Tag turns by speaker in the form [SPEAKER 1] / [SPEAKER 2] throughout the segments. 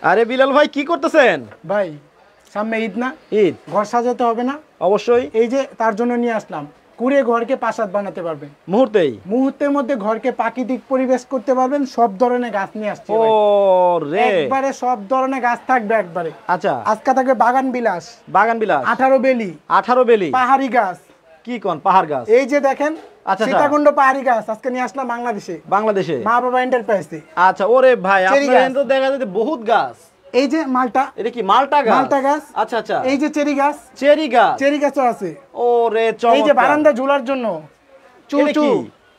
[SPEAKER 1] আরে বিলাল ভাই কি করতেছেন?
[SPEAKER 2] ভাই সামনে ঈদ না,
[SPEAKER 1] ঈদ
[SPEAKER 2] ঘর সাজাতে হবে না?
[SPEAKER 1] অবশ্যই।
[SPEAKER 2] এই যে তার জন্য নিয়ে আসলাম, কুড়ে ঘরকে প্রাসাদ বানাতে পারবেন মুহূর্তের মধ্যে, ঘরকে প্রাকৃতিক পরিবেশ করতে পারবেন। সব ধরনের গাছ নিয়ে আসছে
[SPEAKER 1] ও রে,
[SPEAKER 2] একবারে সব ধরনের গাছ থাকবে একবারে।
[SPEAKER 1] আচ্ছা,
[SPEAKER 2] আজকে থাকবে বাগান বিলাস, 18 বেলি পাহাড়ি গাছ।
[SPEAKER 1] কি কোন পাহাড় গাছ?
[SPEAKER 2] এই যে দেখেন সীতাকুণ্ড পাহাড়ি গাছ আজকে নিয়ে আসলাম বাংলাদেশে মা বাবা এন্টারপ্রাইজে।
[SPEAKER 1] আচ্ছা, ওরে ভাই আপনাদের তো দেখা যাচ্ছে বহুত গাছ।
[SPEAKER 2] এই যে মালটা,
[SPEAKER 1] এটা কি মালটা গাছ? আচ্ছা আচ্ছা।
[SPEAKER 2] এই যে চেরি গাছও আছে।
[SPEAKER 1] ওরে চমৎকার।
[SPEAKER 2] এই যে বারান্দা ঝুলার জন্য চুচু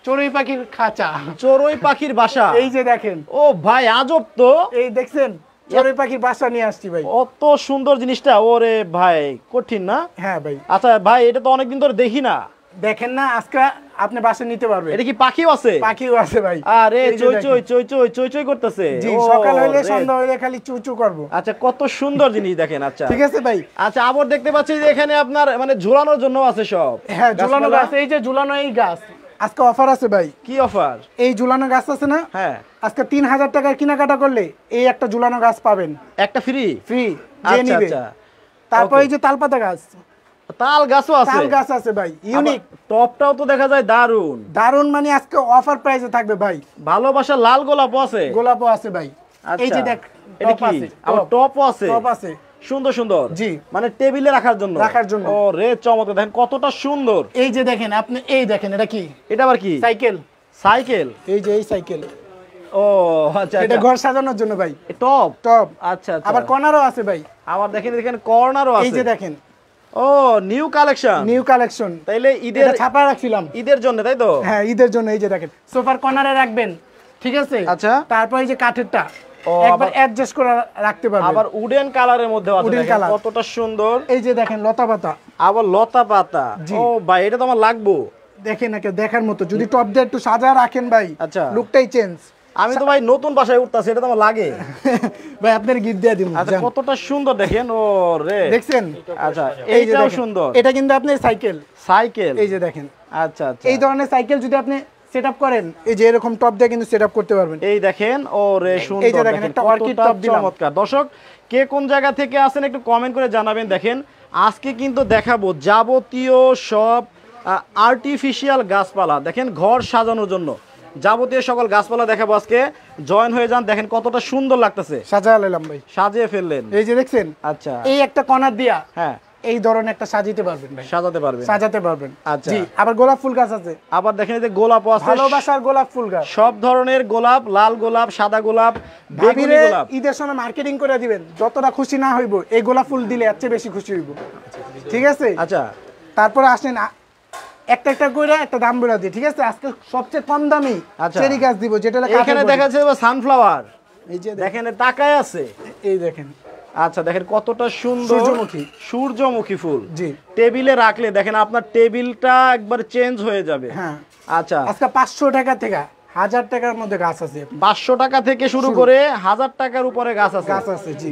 [SPEAKER 2] চড়ুই পাখির খাঁচা,
[SPEAKER 1] চড়ুই পাখির বাসা।
[SPEAKER 2] এই যে দেখেন,
[SPEAKER 1] ও ভাই আজব তো।
[SPEAKER 2] এই দেখছেন চড়ুই পাখির বাসা নিয়ে আসছি ভাই।
[SPEAKER 1] অত সুন্দর জিনিসটা, ওরে ভাই কঠিন না?
[SPEAKER 2] হ্যাঁ ভাই।
[SPEAKER 1] আচ্ছা ভাই, এটা তো অনেকদিন ধরে দেখি না।
[SPEAKER 2] দেখেন না, আজকে আপনি বাসা নিতে পারবেন।
[SPEAKER 1] এটা কি পাখিও আছে?
[SPEAKER 2] পাখিও আছে ভাই।
[SPEAKER 1] আরে চই চই করতেছে।
[SPEAKER 2] জি, সকাল হইলে সন্ধ্যা হইলে খালি চুচু করব।
[SPEAKER 1] আচ্ছা, কত সুন্দর জিনিস দেখেন। আচ্ছা
[SPEAKER 2] ঠিক আছে ভাই।
[SPEAKER 1] আচ্ছা, আবার দেখতে পাচ্ছি যে এখানে আপনার মানে ঝুলানোর জন্য আছে সব।
[SPEAKER 2] হ্যাঁ, ঝুলানো গাছ। এই যে ঝুলানো এই গাছ আজকে অফার আছে ভাই।
[SPEAKER 1] কি অফার?
[SPEAKER 2] এই ঝুলানো গাছ আছে না,
[SPEAKER 1] হ্যাঁ,
[SPEAKER 2] আজকে 3000 টাকার কেনাকাটা করলে এই একটা ঝুলানো গাছ পাবেন, একটা ফ্রি যে নিবে। তারপর এই যে তালপাতা গাছ,
[SPEAKER 1] তাল গাছও আছে।
[SPEAKER 2] তাল গাছ আছে ভাই, ইউনিক।
[SPEAKER 1] টপটাও তো দেখা যায় দারুন
[SPEAKER 2] মানে আজকে অফার প্রাইসে থাকবে ভাই।
[SPEAKER 1] ভালোবাসা লাল গোলাপও আছে
[SPEAKER 2] ভাই।
[SPEAKER 1] এই যে দেখ, এটা কি টপও আছে?
[SPEAKER 2] টপ আছে
[SPEAKER 1] সুন্দর সুন্দর। জি, মানে টেবিলে রাখার জন্য। ও রে চমৎকার, দেখেন কতটা সুন্দর।
[SPEAKER 2] এই যে দেখেন আপনি, এই দেখেন এটা কি?
[SPEAKER 1] এটা আবার কি? সাইকেল।
[SPEAKER 2] এই যে এই সাইকেল।
[SPEAKER 1] ও আচ্ছা,
[SPEAKER 2] এটা ঘর সাজানোর জন্য ভাই।
[SPEAKER 1] টপ। আচ্ছা আচ্ছা।
[SPEAKER 2] আবার কর্নারও আছে ভাই।
[SPEAKER 1] আবার দেখেন এখানে কর্নারও আছে।
[SPEAKER 2] এই যে দেখেন,
[SPEAKER 1] ও নিউ কালেকশন। তাইলে ঈদের
[SPEAKER 2] ছাপা রাখছিলাম
[SPEAKER 1] ঈদের জন্য, তাই তো?
[SPEAKER 2] হ্যাঁ, ঈদের জন্য। এই যে দেখেন সোফার কর্নারে রাখবেন, ঠিক আছে? আচ্ছা, তারপর এই যে কাঠেরটা একবার অ্যাডজাস্ট করে রাখতে পারবেন।
[SPEAKER 1] আবার উডেন কালারের মধ্যে আছে, দেখেন কতটা সুন্দর।
[SPEAKER 2] এই যে দেখেন লতা পাতা।
[SPEAKER 1] আবার লতা পাতা। ও ভাই, এটা তো আমার লাগবো।
[SPEAKER 2] দেখেন একে দেখার মতো, যদি টপ দিয়ে একটু সাজা রাখেন ভাই, আচ্ছা লুকটাই চেঞ্জ।
[SPEAKER 1] আমি তো ভাই নতুন বাসায় উঠতাছি, এটা তো আমার লাগে
[SPEAKER 2] ভাই। আপনার গিফট দিয়ে দিন।
[SPEAKER 1] আচ্ছা, কতটা সুন্দর দেখেন। ও রে,
[SPEAKER 2] দেখছেন?
[SPEAKER 1] আচ্ছা, এইটাও সুন্দর।
[SPEAKER 2] এটা কিন্তু আপনার সাইকেল। এই যে দেখেন।
[SPEAKER 1] আচ্ছা আচ্ছা,
[SPEAKER 2] এই ধরনের সাইকেল যদি আপনি সেটআপ করেন, এই যে এরকম টপ দিয়ে কিন্তু সেটআপ করতে পারবেন।
[SPEAKER 1] এই দেখেন, ও রে সুন্দর।
[SPEAKER 2] এই যে দেখেন একটা অর্কিড টপ দিলাম।
[SPEAKER 1] চমৎকার। দর্শক, কে কোন জায়গা থেকে আসেন একটু কমেন্ট করে জানাবেন। দেখেন আজকে কিন্তু দেখাবো যাবতীয় সব আর্টিফিশিয়াল গাছপালা। দেখেন ঘর সাজানোর জন্য যাবতীয় সকল গাছপালা দেখাবো আজকে। জয়েন হয়ে যান, দেখেন কতটা সুন্দর লাগতেছে।
[SPEAKER 2] সাজালাম ভাই,
[SPEAKER 1] সাজিয়ে ফেললেন।
[SPEAKER 2] এই যে দেখছেন। আচ্ছা, এই একটা কর্নার দিয়া, হ্যাঁ, এই ধরনের একটা সাজাতে পারবেন ভাই। সাজাতে পারবেন। আচ্ছা, জি। আবার গোলাপ ফুল গাছ আছে।
[SPEAKER 1] আবার দেখেন এই যে গোলাপও আছে,
[SPEAKER 2] ভালোবাসার গোলাপ ফুল গাছ।
[SPEAKER 1] সব ধরনের গোলাপ, লাল গোলাপ, সাদা গোলাপ, বেগুনি গোলাপ।
[SPEAKER 2] ঈদের সময় মার্কেটিং করে দিবেন, যতটা খুশি না হইব এই গোলাপ ফুল দিলে এর চেয়ে বেশি খুশি হইব। ঠিক আছে? আচ্ছা, তারপরে আসেন একটা একটা করে একটা দাম বলে দিই, ঠিক আছে? আজকে সবচেয়ে কম দামি চেরি গাছ দিব, যেটা
[SPEAKER 1] এখানে দেখা যাচ্ছে সানফ্লাওয়ার। এই যে দেখেন তাকায় আছে, এই দেখেন। আচ্ছা, দেখেন কতটা সুন্দর সূর্যমুখী ফুল। জি, টেবিলে রাখলে দেখেন আপনার টেবিলটা একবার চেঞ্জ হয়ে যাবে। হ্যাঁ, আচ্ছা।
[SPEAKER 2] আজকে 500 টাকা থেকে 1000 টাকার মধ্যে গাছ আছে।
[SPEAKER 1] 500 টাকা থেকে শুরু করে 1000 টাকার উপরে গাছ আছে।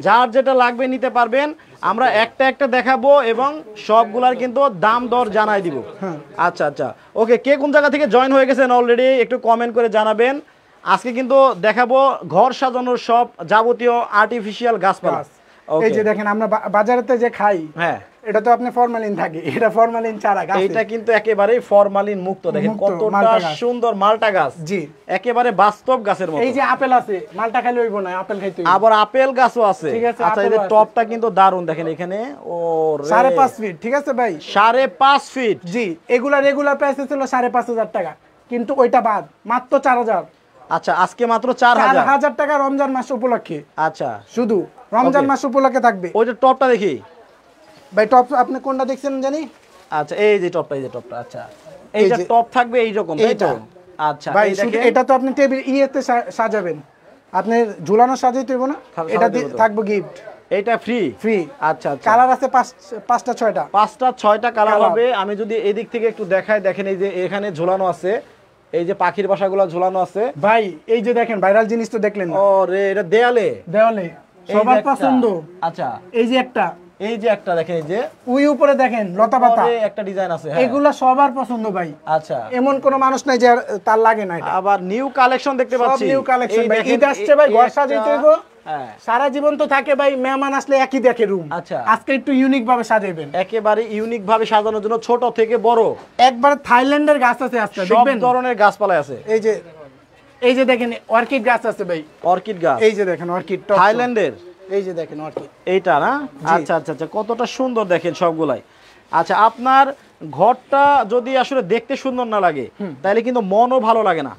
[SPEAKER 1] যার যেটা লাগবে নিতে পারবেন। আমরা একটা একটা দেখাবো এবং সবগুলার কিন্তু দাম দর জানাই দিব। আচ্ছা আচ্ছা, ওকে। কে কোন জায়গা থেকে জয়েন হয়ে গেছেন অলরেডি একটু কমেন্ট করে জানাবেন। আজকে কিন্তু দেখাবো ঘর সাজানোর সব যাবতীয় আর্টিফিশিয়াল গাছপালা।
[SPEAKER 2] এই যে দেখেন আমরা বাজারেতে যে খাই, হ্যাঁ, এটা তো আপনি ফরমালিন থাকে, এটা ফরমালিন ছাড়া গাছ।
[SPEAKER 1] এটা কিন্তু একেবারে ফরমালিন মুক্ত। দেখেন কতটা সুন্দর মালটা গাছ। জি, একেবারে বাস্তব গাছের মতো।
[SPEAKER 2] এই যে আপেল আছে, মালটা খাইলে হইব না, আপেল খাইতে হইব।
[SPEAKER 1] আবার আপেল গাছও আছে। আচ্ছা, এই যে টপটা কিন্তু দারুন। দেখেন এখানে, ও
[SPEAKER 2] 5.5 ফিট। ঠিক আছে ভাই,
[SPEAKER 1] 5.5 ফিট।
[SPEAKER 2] জি, এগুলা রেগুলার প্রাইস ছিল 5,500 টাকা, কিন্তু ওইটা বাদ মাত্র 4000।
[SPEAKER 1] আচ্ছা, আজকে মাত্র 4000
[SPEAKER 2] টাকা রমজান মাস উপলক্ষে।
[SPEAKER 1] আচ্ছা,
[SPEAKER 2] শুধু রমজান মাস উপলক্ষে থাকবে।
[SPEAKER 1] ওইটা টপটা দেখি
[SPEAKER 2] ভাই। টপ আপনি কোনটা দেখছেন জানি?
[SPEAKER 1] আচ্ছা, এই যে টপটা, এই যে টপটা। আচ্ছা, এই যে টপ থাকবে এই রকম, তাই তো? আচ্ছা
[SPEAKER 2] ভাই, এটা তো আপনি টেবিল ইয়েতে সাজাবেন, আপনি ঝুলানো সাজাইতে হইব না, এটা থাকবে গিফট।
[SPEAKER 1] এটা ফ্রি। আচ্ছা আচ্ছা,
[SPEAKER 2] কালার আছে 5টা 6টা
[SPEAKER 1] কালার হবে। আমি যদি এদিক থেকে একটু দেখাই, দেখেন এই যে এখানে ঝুলানো আছে, এই যে পাখির বাসাগুলো ঝুলানো আছে
[SPEAKER 2] ভাই। এই যে দেখেন ভাইরাল জিনিস তো দেখলেন।
[SPEAKER 1] ও রে, এটা দেয়ালে
[SPEAKER 2] সবার পছন্দ।
[SPEAKER 1] আচ্ছা,
[SPEAKER 2] এই যে একটা
[SPEAKER 1] দেখেন, এই যে
[SPEAKER 2] ওই উপরে দেখেন লতা পাতা
[SPEAKER 1] একটা ডিজাইন আছে।
[SPEAKER 2] এগুলা সবার পছন্দ ভাই। আচ্ছা, এমন কোন মানুষ নাই যে তার লাগে না।
[SPEAKER 1] আবার নিউ কালেকশন দেখতে পাচ্ছি।
[SPEAKER 2] নিউ কালেকশন ভাই, ঈদ আসছে ভাই, ঘর সাজাইতে হইব,
[SPEAKER 1] হ্যাঁ
[SPEAKER 2] সারা জীবন তো থাকে ভাই, মেহমান আসলে একই দেখে রুম।
[SPEAKER 1] আচ্ছা
[SPEAKER 2] আজকে একটু ইউনিক ভাবে সাজাইবেন,
[SPEAKER 1] একেবারে ইউনিক ভাবে সাজানোর জন্য ছোট থেকে বড়
[SPEAKER 2] একবার থাইল্যান্ডের গাছ আছে আজকে
[SPEAKER 1] সব
[SPEAKER 2] দেখবেন,
[SPEAKER 1] ধরনের গাছপালা আছে।
[SPEAKER 2] এই যে দেখেন অর্কিড গাছ আছে ভাই,
[SPEAKER 1] অর্কিড গাছ,
[SPEAKER 2] এই যে দেখেন অর্কিড
[SPEAKER 1] থাইল্যান্ডের,
[SPEAKER 2] এই যে দেখেন অর্কিড,
[SPEAKER 1] এইটা না? আচ্ছা আচ্ছা আচ্ছা, কতটা সুন্দর দেখেন সবগুলাই। আচ্ছা, আপনার ঘরটা যদি আসলে দেখতে সুন্দর না লাগে তাহলে কিন্তু মনও ভালো লাগে না।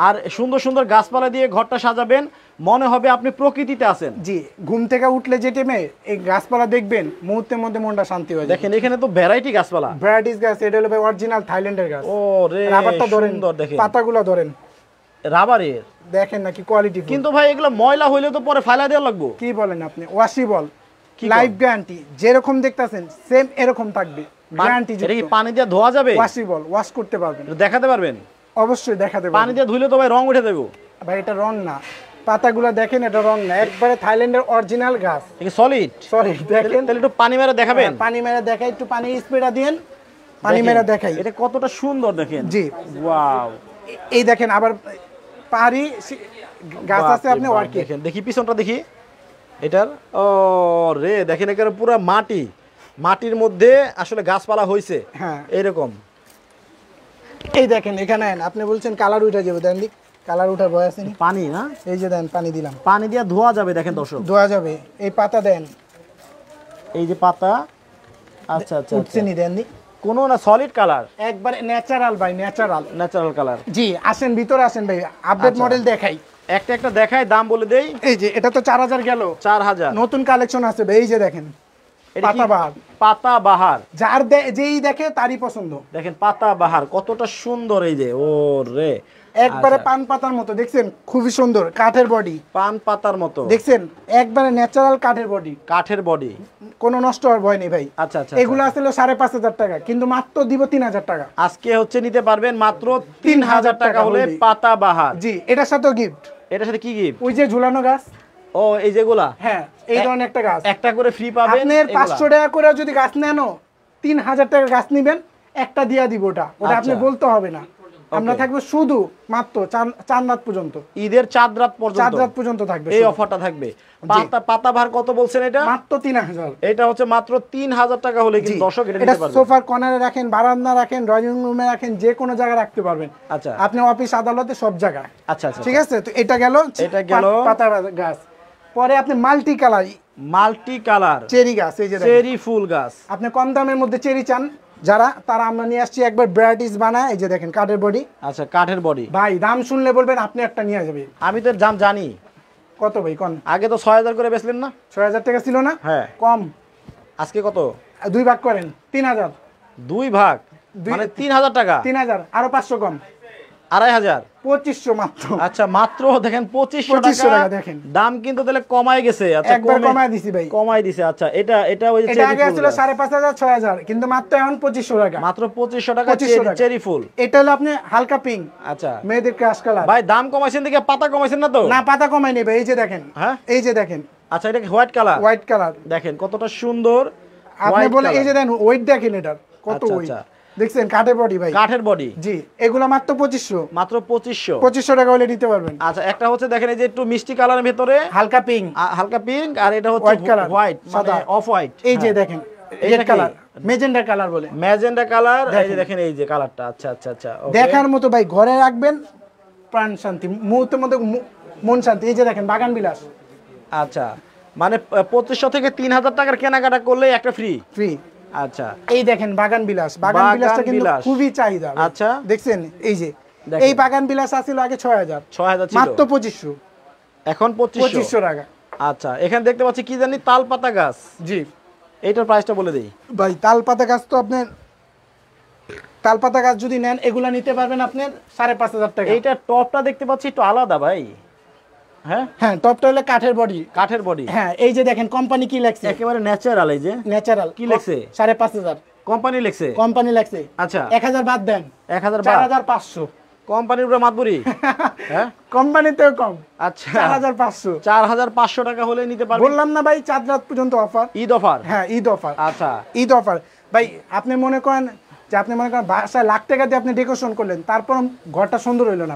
[SPEAKER 1] আর সুন্দর সুন্দর গাছপালা দিয়ে ঘরটা সাজাবেন, মনে হবে আপনি প্রকৃতিতে আছেন।
[SPEAKER 2] জি, ঘুম থেকে উঠলে যে টাইমে এই গাছপালা দেখবেন, মুহূর্তের মধ্যে মনটা শান্তি হয়ে যায়।
[SPEAKER 1] দেখেন এখানে তো ভ্যারাইটি গাছপালা,
[SPEAKER 2] ভ্যারাইটিস গাছ, এটা হলো ভাই অরিজিনাল থাইল্যান্ডের গাছ।
[SPEAKER 1] ও রে,
[SPEAKER 2] রাবারটা ধরেন,
[SPEAKER 1] সুন্দর দেখেন,
[SPEAKER 2] পাতাগুলো ধরেন,
[SPEAKER 1] রাবারের
[SPEAKER 2] দেখেন নাকি কোয়ালিটি।
[SPEAKER 1] কিন্তু ভাই এগুলো ময়লা হইলে তো পরে ফালা দেওয়া লাগবে।
[SPEAKER 2] কি বলেন আপনি? ওয়াশেবল, লাইফ গ্যারান্টি, যেরকম দেখতাছেন সেম এরকম থাকবে, গ্যারান্টি।
[SPEAKER 1] এটা কি পানি দিয়ে ধোয়া যাবে?
[SPEAKER 2] ওয়াশেবল, ওয়াশ করতে পারবেন,
[SPEAKER 1] দেখাতে পারবেন?
[SPEAKER 2] অবশ্যই দেখাতে পারবেন।
[SPEAKER 1] পানি দিয়ে ধুইলে তো ভাই রং উঠে যাবে
[SPEAKER 2] ভাই। এটা রং না, পাতাগুলো দেখেন, এটা রং না, একবারে থাইল্যান্ডের অরিজিনাল গাছ,
[SPEAKER 1] সলিড।
[SPEAKER 2] সরি দেখেন,
[SPEAKER 1] তাহলে একটু পানি মেরে দেখাবেন?
[SPEAKER 2] পানি মেরে দেখাই, একটু পানি স্প্রেটা দিয়েন, পানি মেরে দেখাই।
[SPEAKER 1] এটা কতটা সুন্দর দেখেন।
[SPEAKER 2] জি,
[SPEAKER 1] ওয়াও।
[SPEAKER 2] এই দেখেন আবার পাহাড়ি গাছ আছে, আপনি অর্কিড
[SPEAKER 1] দেখেন, দেখি পিছনটা দেখি এটার। ও রে, দেখেন এখানে পুরো মাটি, মাটির মধ্যে আসলে গাছপালা হয়েছে।
[SPEAKER 2] হ্যাঁ
[SPEAKER 1] এরকম।
[SPEAKER 2] এই দেখেন এখানে আপনি বলছেন কালার উঠে যাবে, দেন দিক কালার উঠার ভয় আছে?
[SPEAKER 1] পানি না,
[SPEAKER 2] এই যে দেন পানি দিলাম,
[SPEAKER 1] পানি দিয়ে ধোয়া যাবে। দেখেন দর্শক,
[SPEAKER 2] ধোয়া যাবে। এই পাতা দেন,
[SPEAKER 1] এই যে পাতা। আচ্ছা আচ্ছা,
[SPEAKER 2] উঠছে নি, দেন দিক
[SPEAKER 1] কোনো না, সলিড কালার,
[SPEAKER 2] একবারে ন্যাচারাল ভাই, ন্যাচারাল,
[SPEAKER 1] ন্যাচারাল কালার।
[SPEAKER 2] জি, আসেন ভিতরে আসেন ভাই, আপডেট মডেল দেখাই।
[SPEAKER 1] একটা একটা দেখাই, দাম বলে দেই।
[SPEAKER 2] এই যে এটা তো 4000 গেল,
[SPEAKER 1] 4000
[SPEAKER 2] নতুন কালেকশন আছে ভাই। এই যে দেখেন পাতাবাহার,
[SPEAKER 1] পাতাবাহার,
[SPEAKER 2] যার যেই দেখে তারই পছন্দ।
[SPEAKER 1] দেখেন পাতাবাহার কতটা সুন্দর। এই যে ও রে,
[SPEAKER 2] একবারে পান পাতার মতো, দেখছেন খুবই সুন্দর, কাঠের বডি,
[SPEAKER 1] পান পাতার মতো
[SPEAKER 2] দেখছেন একবারে ন্যাচারাল কাঠের বডি,
[SPEAKER 1] কাঠের বডি,
[SPEAKER 2] কোনো নষ্ট হওয়ার ভয় নেই ভাই।
[SPEAKER 1] আচ্ছা আচ্ছা,
[SPEAKER 2] এগুলো আসলে 5500 টাকা, কিন্তু মাত্র দিব 3000 টাকা।
[SPEAKER 1] আজকে হচ্ছে নিতে পারবেন মাত্র 3000 টাকা হলে পাতাবাহার।
[SPEAKER 2] জি, এটার সাথেও গিফট।
[SPEAKER 1] এটার সাথে কি গিফট?
[SPEAKER 2] ওই যে ঝুলানো গাছ,
[SPEAKER 1] ও এই যেগুলা,
[SPEAKER 2] হ্যাঁ এই ধরনের একটা গাছ,
[SPEAKER 1] একটা করে ফ্রি পাবেন।
[SPEAKER 2] আপনার 500 টাকা করে যদি গাছ নেন, 3000 টাকা গাছ নিবেন, একটা দিয়া দিব। ওটা আপনি বলতে হবে না, আমরা থাকবে শুধু মাত্র 4 রাত পর্যন্ত,
[SPEAKER 1] ঈদের 4 রাত পর্যন্ত,
[SPEAKER 2] 4 রাত পর্যন্ত থাকবে
[SPEAKER 1] এই অফারটা থাকবে। পাতাবাহার কত বলছেন এটা?
[SPEAKER 2] মাত্র 3000।
[SPEAKER 1] এটা হচ্ছে মাত্র 3000 টাকা হলে কিন্তু দর্শক এটা নিতে পারবেন।
[SPEAKER 2] সোফার কর্নারে রাখেন, বারান্দা রাখেন, ড্রয়িং রুমে রাখেন, যে কোনো জায়গায় রাখতে পারবেন।
[SPEAKER 1] আচ্ছা,
[SPEAKER 2] আপনি অফিস আদালতে সব জায়গায়।
[SPEAKER 1] আচ্ছা আচ্ছা,
[SPEAKER 2] ঠিক আছে। তো এটা গেল পাতা গাছ। পরে আপনি মাল্টি কালার চেরি গাছ, এই যে
[SPEAKER 1] চেরি ফুল গাছ।
[SPEAKER 2] আপনি কম দামের মধ্যে চেরি চান যারা, তারা আমরা নিয়ে আসছি একবার ভ্যারাইটিস বানায়। এই যে দেখেন কাঠের বডি।
[SPEAKER 1] আচ্ছা, কাঠের বডি
[SPEAKER 2] ভাই, দাম শুনলে বলবেন আপনি একটা নিয়ে যাবেন।
[SPEAKER 1] আমি তো দাম জানি।
[SPEAKER 2] কত ভাই কোন?
[SPEAKER 1] আগে তো 6000 করে বেচলেন না?
[SPEAKER 2] 6000 টাকা ছিল না?
[SPEAKER 1] হ্যাঁ,
[SPEAKER 2] কম।
[SPEAKER 1] আজকে কত?
[SPEAKER 2] 2 ভাগ করেন, 3000।
[SPEAKER 1] 2 ভাগ মানে 3000 টাকা।
[SPEAKER 2] 3000 আরো 500 কম,
[SPEAKER 1] 2500,
[SPEAKER 2] 2500 মাত্র।
[SPEAKER 1] আচ্ছা, মাত্র দেখেন 2500 টাকা দেখেন, দাম কিন্তু তাহলে কমায় গেছে। আচ্ছা,
[SPEAKER 2] একবার কমায় দিছি ভাই,
[SPEAKER 1] কমায় দিছে। আচ্ছা, এটা ওই যে
[SPEAKER 2] এটা আগে ছিল 5500 6000, কিন্তু মাত্র এখন 2500 টাকা,
[SPEAKER 1] মাত্র 2500 টাকা চেরি ফুল।
[SPEAKER 2] এটা হলো আপনি হালকা পিঙ্ক।
[SPEAKER 1] আচ্ছা,
[SPEAKER 2] মেয়েদের ক্রাশ কালার।
[SPEAKER 1] ভাই দাম কমাইছেন দেখে পাতা কমাইছেন না তো?
[SPEAKER 2] না, পাতা কমাই নেই ভাই, এই যে দেখেন।
[SPEAKER 1] হ্যাঁ,
[SPEAKER 2] এই যে দেখেন।
[SPEAKER 1] আচ্ছা, এটা হোয়াইট কালার, দেখেন কতটা সুন্দর।
[SPEAKER 2] আপনি বলে এই যে দেখেন ওয়েট দেখেন, এটার কত ওয়েট দেখছেন, কাঠের বডি ভাই,
[SPEAKER 1] কাঠের বডি।
[SPEAKER 2] জি, এগুলো মাত্র 2500,
[SPEAKER 1] মাত্র 2500
[SPEAKER 2] টাকা হলে নিতে পারবেন।
[SPEAKER 1] আচ্ছা, একটা হচ্ছে দেখেন এই যে একটু মিষ্টি কালারের ভিতরে
[SPEAKER 2] হালকা পিঙ্ক,
[SPEAKER 1] আর এটা হচ্ছে হোয়াইট, মানে অফ হোয়াইট।
[SPEAKER 2] এই যে দেখেন রেড কালার, ম্যাজেন্ডা কালার বলে,
[SPEAKER 1] ম্যাজেন্ডা কালার। এই যে দেখেন এই যে কালারটা। আচ্ছা আচ্ছা আচ্ছা,
[SPEAKER 2] দেখার মতো ভাই, ঘরে রাখবেন, প্রাণ শান্তি, মুহূর্তের মধ্যে মন শান্তি। এই যে দেখেন বাগান বিলাস।
[SPEAKER 1] আচ্ছা, মানে 2500 থেকে 3000 টাকার কেনাকাটা করলে একটা ফ্রি। আচ্ছা,
[SPEAKER 2] এই দেখেন বাগান বিলাসটা কিন্তু খুবই চাহিদা।
[SPEAKER 1] আচ্ছা,
[SPEAKER 2] দেখছেন এই যে এই বাগান বিলাস আছিল আগে 6000
[SPEAKER 1] ছিল,
[SPEAKER 2] মাত্র 2500,
[SPEAKER 1] এখন 2500
[SPEAKER 2] টাকা।
[SPEAKER 1] আচ্ছা, এখানে দেখতে পাচ্ছি কি জানি তাল পাতা গাছ।
[SPEAKER 2] জি,
[SPEAKER 1] এইটার প্রাইসটা বলে দেই
[SPEAKER 2] ভাই। তাল পাতা গাছ তো আপনি তাল পাতা গাছ যদি নেন, এগুলা নিতে পারবেন আপনি 5500 টাকা।
[SPEAKER 1] এইটা টপটা দেখতে পাচ্ছি একটু আলাদা ভাই। হ্যাঁ,
[SPEAKER 2] টপটা হলো কাঠের বডি। হ্যাঁ, এই যে দেখেন কোম্পানি কি লেখছে,
[SPEAKER 1] একেবারে ন্যাচারাল। এই যে
[SPEAKER 2] ন্যাচারাল
[SPEAKER 1] কি লেখছে?
[SPEAKER 2] 5500
[SPEAKER 1] কোম্পানি লেখছে।
[SPEAKER 2] আচ্ছা, 1000 বাদ দেন,
[SPEAKER 1] 1000
[SPEAKER 2] 4500।
[SPEAKER 1] কোম্পানির উপরে মাতবুরি। হ্যাঁ,
[SPEAKER 2] কোম্পানিতেও কম।
[SPEAKER 1] আচ্ছা,
[SPEAKER 2] 4500
[SPEAKER 1] টাকা হলে নিতে পারবেন।
[SPEAKER 2] বললাম না ভাই, 4 রাত পর্যন্ত অফার,
[SPEAKER 1] ঈদ অফার।
[SPEAKER 2] হ্যাঁ, ঈদ অফার।
[SPEAKER 1] আচ্ছা,
[SPEAKER 2] ঈদ অফার ভাই। আপনি মনে করেন যে আপনি মনে করেন বাসায় লাখ টাকা দিয়ে আপনি ডেকোরেশন করলেন, তারপর ঘরটা সুন্দর হইলো না,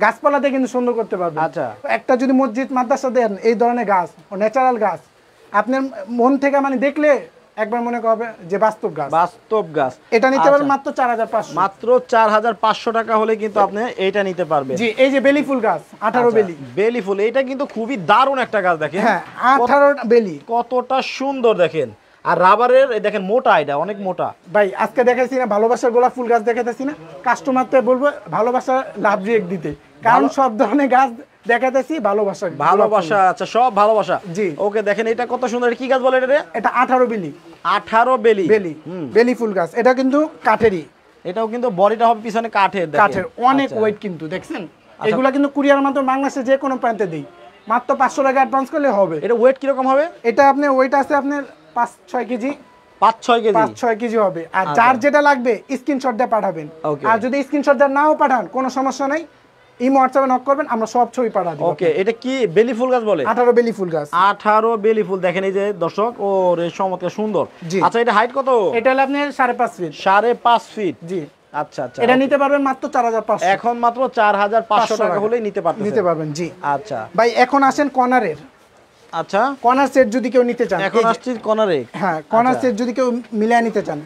[SPEAKER 2] গাছপালাতে কিন্তু সুন্দর করতে পারবেন।
[SPEAKER 1] আচ্ছা,
[SPEAKER 2] একটা যদি মসজিদ মাদ্রাসা দেন এই ধরনের গাছ ও ন্যাচারাল গাছ, আপনার মন থেকে মানে দেখলে একবার মনে করবে যে বাস্তব গাছ,
[SPEAKER 1] বাস্তব গাছ।
[SPEAKER 2] এটা নিতে পারবেন মাত্র 4500,
[SPEAKER 1] মাত্র 4500 টাকা হলে কিন্তু আপনি এইটা নিতে পারবেন।
[SPEAKER 2] জি, এই যে বেলি ফুল গাছ 18 বেলি,
[SPEAKER 1] বেলি ফুল, এটা কিন্তু খুবই দারুণ একটা গাছ দেখেন।
[SPEAKER 2] হ্যাঁ 18 বেলি,
[SPEAKER 1] কতটা সুন্দর দেখেন। আর রাবারের দেখেন মোটা, এটা অনেক মোটা।
[SPEAKER 2] ভাই আজকে দেখাইছি না ভালোবাসার গোলাপ ফুল গাছ দেখাইতেছি না, কাস্টমারকে বলবো ভালোবাসা লাভ রিয়েক্ট দিতে, কারণ সব ধরনের গাছ দেখাইতেছি ভালোবাসা।
[SPEAKER 1] ভালোবাসা, আচ্ছা সব ভালোবাসা।
[SPEAKER 2] জি,
[SPEAKER 1] ওকে দেখেন এটা কত সুন্দর। এটা কি গাছ বলে এটা?
[SPEAKER 2] এটা 18 বেলি,
[SPEAKER 1] 18 বেলি,
[SPEAKER 2] বেলি বেলি ফুল গাছ। এটা কিন্তু কাঠেরই,
[SPEAKER 1] এটাও কিন্তু বডিটা হবে পিছনে কাঠের,
[SPEAKER 2] কাঠের অনেক ওয়েট কিন্তু দেখছেন। এগুলা কিন্তু কুরিয়ার মাধ্যমে বাংলাদেশে যে কোনো প্রান্তে দেই, মাত্র 500 টাকা অ্যাডভান্স করলে হবে।
[SPEAKER 1] এটা ওয়েট কি রকম হবে?
[SPEAKER 2] এটা আপনার ওয়েট আছে আপনার 5-6 কেজি,
[SPEAKER 1] 5-6 কেজি,
[SPEAKER 2] 5-6 কেজি হবে। আর যার যেটা লাগবে স্ক্রিনশট দিয়ে পাঠাবেন, আর যদি স্ক্রিনশট দিয়ে নাও পাঠান কোনো সমস্যা নাই, ইমো হোয়াটসঅ্যাপে নক করবেন, আমরা সব ছবি পাঠা দেব।
[SPEAKER 1] ওকে, এটা কি বেলি ফুল গাছ বলে?
[SPEAKER 2] 18 বেলি ফুল গাছ,
[SPEAKER 1] 18 বেলি ফুল দেখেন এই যে দর্শক, ও রে চমৎকার সুন্দর। আচ্ছা এটা হাইট কত?
[SPEAKER 2] এটা হলো আপনার 5.5 ফিট।
[SPEAKER 1] 5.5 ফিট,
[SPEAKER 2] জি।
[SPEAKER 1] আচ্ছা আচ্ছা,
[SPEAKER 2] এটা নিতে পারবেন মাত্র 4500,
[SPEAKER 1] এখন মাত্র 4500 টাকা হলেই নিতে
[SPEAKER 2] পারবেন। জি
[SPEAKER 1] আচ্ছা
[SPEAKER 2] ভাই, এখন আসেন কর্নারের।
[SPEAKER 1] আচ্ছা,
[SPEAKER 2] কর্নার সেট যদি কেউ নিতে চান,
[SPEAKER 1] এখন আসছি কর্নারে।
[SPEAKER 2] হ্যাঁ, কর্নার সেট যদি কেউ মিলিয়ে নিতে চান,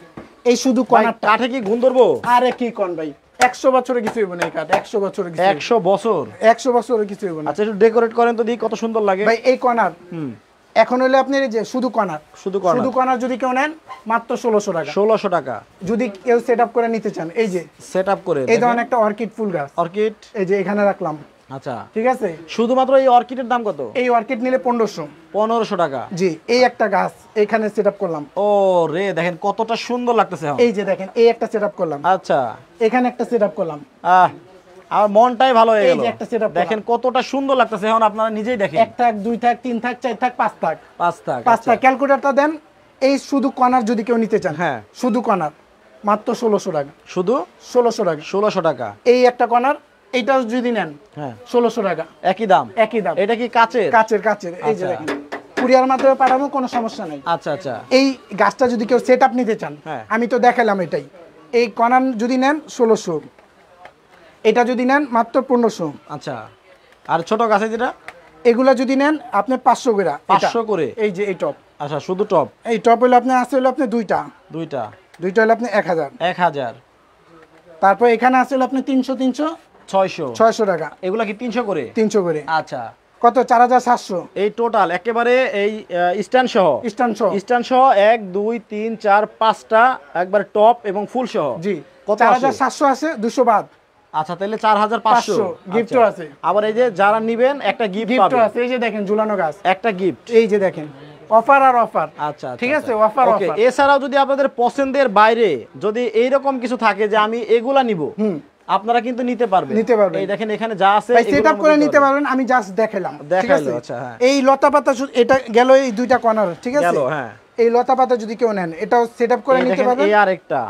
[SPEAKER 2] এই শুধু কর্নারটা।
[SPEAKER 1] কাঠে কি গুণ ধরবো?
[SPEAKER 2] আরে কি কোন ভাই, 100 বছরে কিছু হইব না এই কাঠ, 100 বছরে কিছু,
[SPEAKER 1] 100 বছর,
[SPEAKER 2] 100 বছরে কিছু হইব না।
[SPEAKER 1] আচ্ছা একটু ডেকোরেট করেন তো দেখি কত সুন্দর লাগে
[SPEAKER 2] ভাই। এই কর্নার এখন হইলে আপনি এই যে শুধু কর্নার, শুধু কর্নার যদি কেউ নেন মাত্র 1600 টাকা,
[SPEAKER 1] 1600 টাকা।
[SPEAKER 2] যদি কেউ সেটআপ করে নিতে চান, এই যে
[SPEAKER 1] সেটআপ করে
[SPEAKER 2] এই ধরনের একটা অর্কিড ফুল গাছ,
[SPEAKER 1] অর্কিড
[SPEAKER 2] এই যে এখানে রাখলাম।
[SPEAKER 1] আচ্ছা
[SPEAKER 2] ঠিক আছে,
[SPEAKER 1] শুধুমাত্র এই অর্কিডের দাম কত?
[SPEAKER 2] এই অর্কিড নিলে 1500
[SPEAKER 1] টাকা।
[SPEAKER 2] জি, এই একটা গাছ এখানে সেটআপ করলাম।
[SPEAKER 1] ও রে দেখেন কতটা সুন্দর লাগতেছে।
[SPEAKER 2] এই যে দেখেন, এই একটা সেটআপ করলাম।
[SPEAKER 1] আচ্ছা,
[SPEAKER 2] এখানে একটা সেটআপ করলাম।
[SPEAKER 1] আমার মনটাই ভালো হয়ে গেল।
[SPEAKER 2] এই যে একটা সেটআপ
[SPEAKER 1] দেখেন কতটা সুন্দর লাগতেছে। এখন আপনারা নিজেই দেখেন,
[SPEAKER 2] 1 থাক 2 থাক 3 থাক 4 থাক 5 থাক
[SPEAKER 1] 5 থাক
[SPEAKER 2] 5 থাক। ক্যালকুলেটরটা দেন। এই শুধু কর্নার যদি কেউ নিতে চান,
[SPEAKER 1] হ্যাঁ
[SPEAKER 2] শুধু কর্নার মাত্র 1600 টাকা,
[SPEAKER 1] শুধু
[SPEAKER 2] 1600 টাকা,
[SPEAKER 1] 1600 টাকা।
[SPEAKER 2] এই একটা কর্নার, এইটাও যদি নেন
[SPEAKER 1] হ্যাঁ
[SPEAKER 2] 1600 টাকা,
[SPEAKER 1] একই দাম,
[SPEAKER 2] একই দাম।
[SPEAKER 1] এটা কি কাচের?
[SPEAKER 2] কাচের। এই যে দেখেন, কুরিয়ার মাধ্যমে পাঠানো, কোনো সমস্যা নাই।
[SPEAKER 1] আচ্ছা আচ্ছা,
[SPEAKER 2] এই গাছটা যদি কেউ সেটআপ নিতে চান, আমি তো দেখালাম এটাই। এই কর্নার যদি নেন 1600, এটা যদি নেন মাত্র 1500।
[SPEAKER 1] আচ্ছা, আর ছোট গাছে যেটা,
[SPEAKER 2] এগুলা যদি নেন আপনি 500 করে,
[SPEAKER 1] 500 করে।
[SPEAKER 2] এই যে এই টপ,
[SPEAKER 1] আচ্ছা শুধু টপ,
[SPEAKER 2] এই টপ হলো আপনি আছে হলো আপনি দুইটা হলো আপনি
[SPEAKER 1] 1000।
[SPEAKER 2] তারপর এখানে আছে হলো আপনি 300 600 টাকা।
[SPEAKER 1] এগুলা কি 300 করে?
[SPEAKER 2] 300 করে।
[SPEAKER 1] আচ্ছা,
[SPEAKER 2] কত? 4700।
[SPEAKER 1] এই টোটাল একেবারে এই স্ট্যান্ড সহ 1 2 3 4 5টা একবার টপ এবং ফুল সহ।
[SPEAKER 2] জি,
[SPEAKER 1] কত?
[SPEAKER 2] 4700 আছে, 200 বাদ।
[SPEAKER 1] আচ্ছা, তাহলে 4500
[SPEAKER 2] গিফটও আছে।
[SPEAKER 1] আবার এই যে যারা নেবেন একটা গিফট পাবে,
[SPEAKER 2] আছে। এই যে দেখেন ঝুলানো গাছ,
[SPEAKER 1] একটা গিফট।
[SPEAKER 2] এই যে দেখেন, অফার আর অফার।
[SPEAKER 1] আচ্ছা
[SPEAKER 2] ঠিক আছে, অফার।
[SPEAKER 1] ওকে, এছাড়াও যদি আপনাদের পছন্দের বাইরে যদি এইরকম কিছু থাকে যে আমি এগুলা নিব, আপনারা কিন্তু নিতে পারবেন। এই দেখেন এখানে যা আছে
[SPEAKER 2] সেটআপ করে নিতে পারবেন। আমি জাস্ট দেখালাম, ঠিক আছে।
[SPEAKER 1] আচ্ছা, হ্যাঁ।
[SPEAKER 2] এই লতা পাতা এটা গেল, এই দুইটা কর্নার, ঠিক আছে।
[SPEAKER 1] হ্যাঁ,
[SPEAKER 2] এই লতা পাতা যদি কেউ নেন, এটাও সেটআপ করে নিতে পারবেন।
[SPEAKER 1] এই আরেকটা,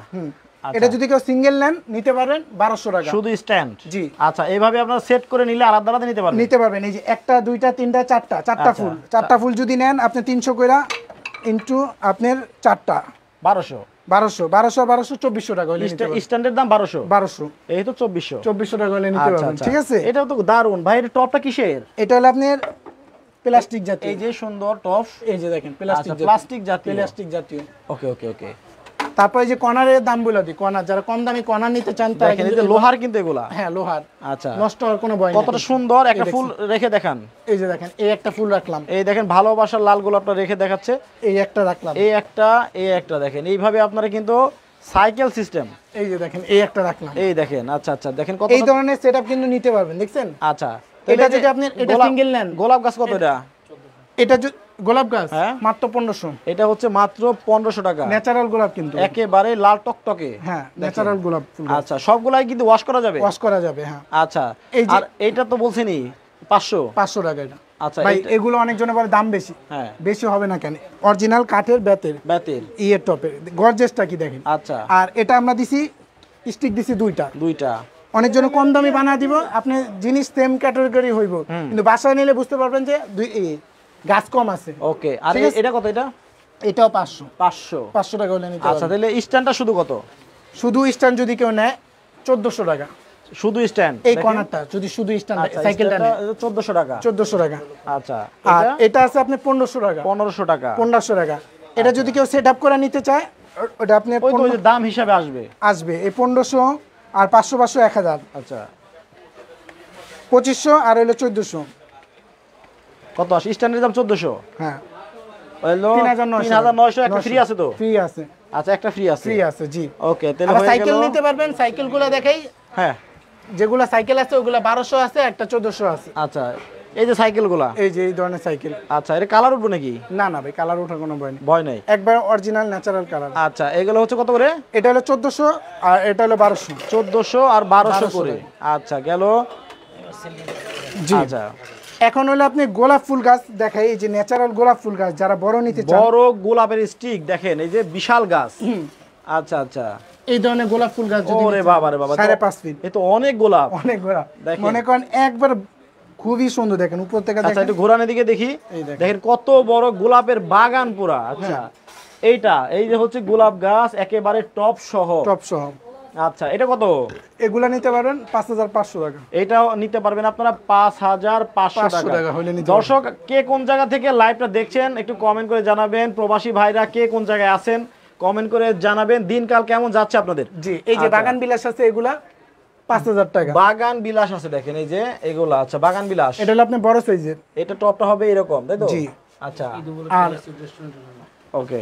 [SPEAKER 2] এটা যদি কেউ সিঙ্গেল নেন নিতে পারবেন 1200 টাকা,
[SPEAKER 1] শুধু স্ট্যান্ড।
[SPEAKER 2] জি।
[SPEAKER 1] আচ্ছা, এইভাবে আপনারা সেট করে নিলে আলাদা আলাদা নিতে পারবেন। এই যে একটা, দুইটা, তিনটা, চারটা ফুল, 4টা ফুল যদি নেন আপনি 300 কইরা ইনটু আপনার 4টা 1200
[SPEAKER 2] 2400 টাকা হলে নিতে পারবেন।
[SPEAKER 1] স্ট্যান্ডের দাম 1200, এই তো 2400
[SPEAKER 2] টাকা হলে নিতে পারবেন, ঠিক আছে।
[SPEAKER 1] এটাও তো দারুন ভাই। এটা টপটা কিসের?
[SPEAKER 2] এটা হলো আপনার প্লাস্টিক জাতীয়।
[SPEAKER 1] এই যে সুন্দর টপ,
[SPEAKER 2] এই যে দেখেন
[SPEAKER 1] প্লাস্টিক জাতীয়। ওকে।
[SPEAKER 2] তারপরে যে কর্নারের দাম বলে দিই, কর্নার যারা কম দামি কর্নার নিতে চান তারা
[SPEAKER 1] দেখেন এই যে লোহার কিন্তু এগুলা।
[SPEAKER 2] হ্যাঁ, লোহার।
[SPEAKER 1] আচ্ছা,
[SPEAKER 2] নষ্ট হওয়ার কোনো ভয় নেই।
[SPEAKER 1] কতটা সুন্দর একটা ফুল রেখে দেখান।
[SPEAKER 2] এই যে দেখেন, এই একটা ফুল রাখলাম।
[SPEAKER 1] এই দেখেন ভালোবাসার লাল গোলাপটা রেখে দেখাচ্ছে।
[SPEAKER 2] এই একটা রাখলাম।
[SPEAKER 1] এই একটা দেখেন। এইভাবে আপনারা কিন্তু সাইকেল সিস্টেম।
[SPEAKER 2] এই যে দেখেন, এই একটা রাখলাম।
[SPEAKER 1] এই দেখেন, আচ্ছা দেখেন কত
[SPEAKER 2] এই ধরনের সেটআপ কিন্তু নিতে পারবেন, দেখছেন।
[SPEAKER 1] আচ্ছা,
[SPEAKER 2] এটা যদি আপনি এটা সিঙ্গেল নেন,
[SPEAKER 1] গোলাপ গাছ কত?
[SPEAKER 2] এটা গোলাপ গাছ মাত্র 1500।
[SPEAKER 1] এটা হচ্ছে মাত্র 1500 টাকা।
[SPEAKER 2] ন্যাচারাল গোলাপ কিন্তু
[SPEAKER 1] একেবারে লাল টকটকে।
[SPEAKER 2] হ্যাঁ, ন্যাচারাল গোলাপ।
[SPEAKER 1] আচ্ছা, সবগুলাই কিন্তু ওয়াশ করা যাবে। হ্যাঁ, আচ্ছা। আর এইটা তো বলছেনই 500
[SPEAKER 2] টাকা। এটা
[SPEAKER 1] আচ্ছা
[SPEAKER 2] ভাই, এগুলো অনেকজনে বলে দাম বেশি। হ্যাঁ, বেশি হবে না কেন? অরিজিনাল কাঠের বেতের ইয়ের টপের গর্জেসটা কি দেখেন।
[SPEAKER 1] আচ্ছা,
[SPEAKER 2] আর এটা আমরা দিছি স্টিক দিছি দুইটা। অনেকজন কম দামি বানা দিব, আপনি জিনিস সেম ক্যাটাগরি হইব, কিন্তু বাসায় নিলে বুঝতে পারবেন যে গাছ কম আছে।
[SPEAKER 1] ওকে, আর এটা কত? এটাও 500
[SPEAKER 2] 500 টাকা হলে নিতে।
[SPEAKER 1] আচ্ছা, তাহলে স্ট্যান্ডটা শুধু কত?
[SPEAKER 2] শুধু স্ট্যান্ড যদি কেউ নেয় 1400 টাকা।
[SPEAKER 1] শুধু স্ট্যান্ড
[SPEAKER 2] এই কর্নারটা যদি শুধু স্ট্যান্ড সাইকেলটা নেয়
[SPEAKER 1] 1400 টাকা।
[SPEAKER 2] 1400 টাকা।
[SPEAKER 1] আচ্ছা,
[SPEAKER 2] আর এটা আছে আপনি 1500 টাকা।
[SPEAKER 1] 1500 টাকা।
[SPEAKER 2] 1500 টাকা। এটা যদি কেউ সেটআপ করে নিতে চায় ওটা আপনি
[SPEAKER 1] ওই তো যে দাম হিসাবে আসবে
[SPEAKER 2] এই 1500 আর 500 500 1000।
[SPEAKER 1] আচ্ছা,
[SPEAKER 2] 2500 আর হলো 1400।
[SPEAKER 1] কত আসে স্ট্যান্ডের দাম? 1400।
[SPEAKER 2] হ্যাঁ,
[SPEAKER 1] হলো 3900। একটা ফ্রি আছে তো?
[SPEAKER 2] ফ্রি আছে।
[SPEAKER 1] আচ্ছা, একটা ফ্রি আছে।
[SPEAKER 2] ফ্রি আছে, জি।
[SPEAKER 1] ওকে, তাহলে হয়ে গেল।
[SPEAKER 2] সাইকেল নিতে পারবেন, সাইকেলগুলো দেখাই।
[SPEAKER 1] হ্যাঁ,
[SPEAKER 2] যেগুলো সাইকেল আছে ওগুলা 1200 আছে, একটা 1400 আছে।
[SPEAKER 1] আচ্ছা, এই যে সাইকেলগুলা,
[SPEAKER 2] এই যে এই ধরনের সাইকেল।
[SPEAKER 1] আচ্ছা, এটা কালার উঠবে নাকি?
[SPEAKER 2] না না ভাই, কালার ওঠার কোনো ভয় নেই।
[SPEAKER 1] ভয় নাই,
[SPEAKER 2] একবার অরিজিনাল ন্যাচারাল কালার।
[SPEAKER 1] আচ্ছা, এগুলো হচ্ছে কত করে?
[SPEAKER 2] এটা হলো 1400 আর এটা হলো 1200।
[SPEAKER 1] 1400 আর 1200 করে। আচ্ছা, গেল।
[SPEAKER 2] জি।
[SPEAKER 1] আচ্ছা,
[SPEAKER 2] এখন হলো আপনি গোলাপ ফুল গাছ দেখাই। এই যে ন্যাচারাল গোলাপ ফুল গাছ যারা বড় নিতে চান,
[SPEAKER 1] বড় গোলাপের স্টিক দেখেন, এই যে বিশাল গাছ। আচ্ছা আচ্ছা,
[SPEAKER 2] এই ধরনের গোলাপ ফুল গাছ যদি
[SPEAKER 1] ওরে বাবা রে বাবা,
[SPEAKER 2] 5.5 ফিট।
[SPEAKER 1] এ তো অনেক গোলাপ।
[SPEAKER 2] অনেক গোলাপ মনে করেন একবার খুবই সুন্দর। দেখেন উপর থেকে দেখেন।
[SPEAKER 1] আচ্ছা, একটু ঘোরানোর দিকে দেখি। দেখেন কত বড় গোলাপের বাগান পুরা। আচ্ছা, এইটা এই যে হচ্ছে গোলাপ গাছ একেবারে টপ সহ।
[SPEAKER 2] টপ সহ।
[SPEAKER 1] আচ্ছা, এটা কত?
[SPEAKER 2] এগুলা নিতে পারবেন 5500 টাকা।
[SPEAKER 1] এটাও নিতে পারবেন আপনারা 5500 টাকা
[SPEAKER 2] হলে নিতে।
[SPEAKER 1] দর্শক, কে কোন জায়গা থেকে লাইভটা দেখছেন একটু কমেন্ট করে জানাবেন। প্রবাসী ভাইরা কে কোন জায়গায় আছেন কমেন্ট করে জানাবেন। দিনকাল কেমন যাচ্ছে আপনাদের?
[SPEAKER 2] জি, এই যে বাগান বিলাস আছে এগুলা 5000 টাকা।
[SPEAKER 1] বাগান বিলাস আছে দেখেন, এই যে এগুলা। আচ্ছা, বাগান বিলাস
[SPEAKER 2] এটা হলো আপনি বড় সাইজের।
[SPEAKER 1] এটা টপটা হবে এরকম, তাই তো?
[SPEAKER 2] জি।
[SPEAKER 1] আচ্ছা,
[SPEAKER 2] আর
[SPEAKER 1] ওকে,